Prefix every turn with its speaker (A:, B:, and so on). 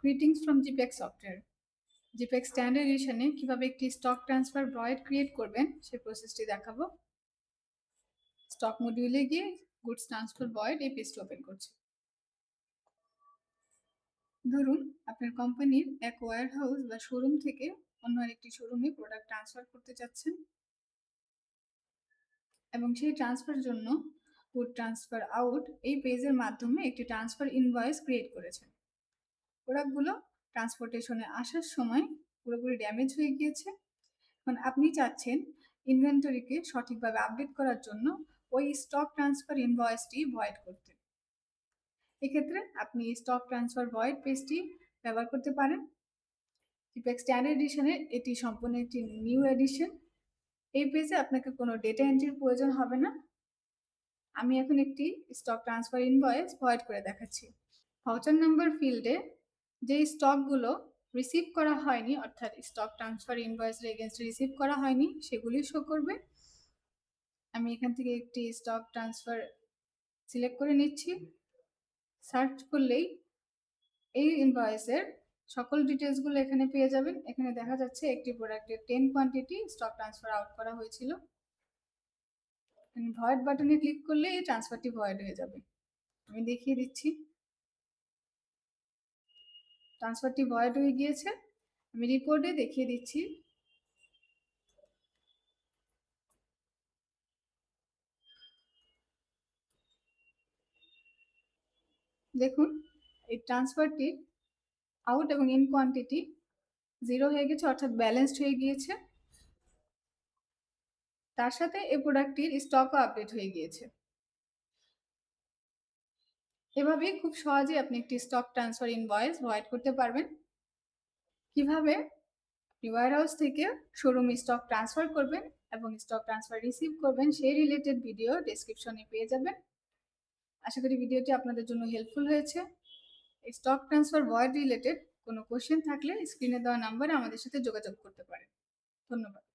A: Greetings from Gpac software. Gpac standard এডিশনে কিভাবে একটি স্টক ট্রান্সফার ভয়েড ক্রিয়েট করবেন সেই প্রসেসটি দেখাবো। স্টক মডিউলে গিয়ে গুডস ট্রান্সফার ভয়েড এই পেজটি ওপেন করছি। ধরুন আপনার কোম্পানির এক ওয়্যারহাউস বা শোরুম থেকে অন্য আরেকটি শোরুমে প্রোডাক্ট ট্রান্সফার করতে চাচ্ছেন এবং সেই ট্রান্সফার জন্য গুড ট্রান্সফার আউট এই পেজের মাধ্যমে একটি ট্রান্সফার ইনভয়েস ক্রিয়েট করেছেন। প্রোডাক্টগুলো ট্রান্সপোর্টেশনে আসার সময় পুরোপুরি ড্যামেজ হয়ে গিয়েছে। এখন আপনি চাচ্ছেন ইনভেন্টরিকে সঠিকভাবে আপডেট করার জন্য ওই স্টক ট্রান্সফার ইনভয়েসটি ভয়েড করতে। এক্ষেত্রে আপনি স্টক ট্রান্সফার ভয়েড পেজটি ব্যবহার করতে পারেন। জিপ্যাক স্ট্যান্ডার্ড এডিশনের এটি সম্পূর্ণ একটি নিউ এডিশন। এই পেজে আপনাকে কোনো ডেটা এন্ট্রির প্রয়োজন হবে না। আমি এখন একটি স্টক ট্রান্সফার ইনভয়েস ভয়েড করে দেখাচ্ছি। ভাউচার নাম্বার ফিল্ডে যে স্টকগুলো রিসিভ করা হয়নি, অর্থাৎ স্টক ট্রান্সফার ইনভয়েসের এগেনস্টে রিসিভ করা হয়নি, সেগুলি শো করবে। আমি এখান থেকে একটি স্টক ট্রান্সফার সিলেক্ট করে নিচ্ছি। সার্চ করলেই এই ইনভয়েসের সকল ডিটেলসগুলো এখানে পেয়ে যাবেন। এখানে দেখা যাচ্ছে একটি প্রোডাক্টের 10 কোয়ান্টিটি স্টক ট্রান্সফার আউট করা হয়েছিল। ভয়েড বাটনে ক্লিক করলে এই ট্রান্সফারটি ভয়েড হয়ে যাবে। আমি দেখিয়ে দিচ্ছি। ট্রান্সফারটি ভয়েড হয়ে গিয়েছে। আমি রিপোর্টে দেখিয়ে দিচ্ছি। দেখুন এই ট্রান্সফারটি আউট এবং ইন কোয়ান্টিটি 0 হয়ে গেছে, অর্থাৎ ব্যালেন্সড হয়ে গিয়েছে। তার সাথে এই প্রোডাক্টটির স্টকও আপডেট হয়ে গিয়েছে। এভাবেই খুব সহজেই আপনি একটি স্টক ট্রান্সফার ইনভয়েস ভয়েড করতে পারবেন। কিভাবে ওয়্যারহাউস থেকে শোরুমে স্টক ট্রান্সফার করবেন এবং স্টক ট্রান্সফার রিসিভ করবেন সেই রিলেটেড ভিডিও ডেসক্রিপশনে পেয়ে যাবেন। আশা করি ভিডিওটি আপনাদের জন্য হেল্পফুল হয়েছে। স্টক ট্রান্সফার ভয়েড রিলেটেড কোনো কোশ্চেন থাকলে স্ক্রিনে দেওয়া নাম্বারে আমাদের সাথে যোগাযোগ করতে পারেন। ধন্যবাদ।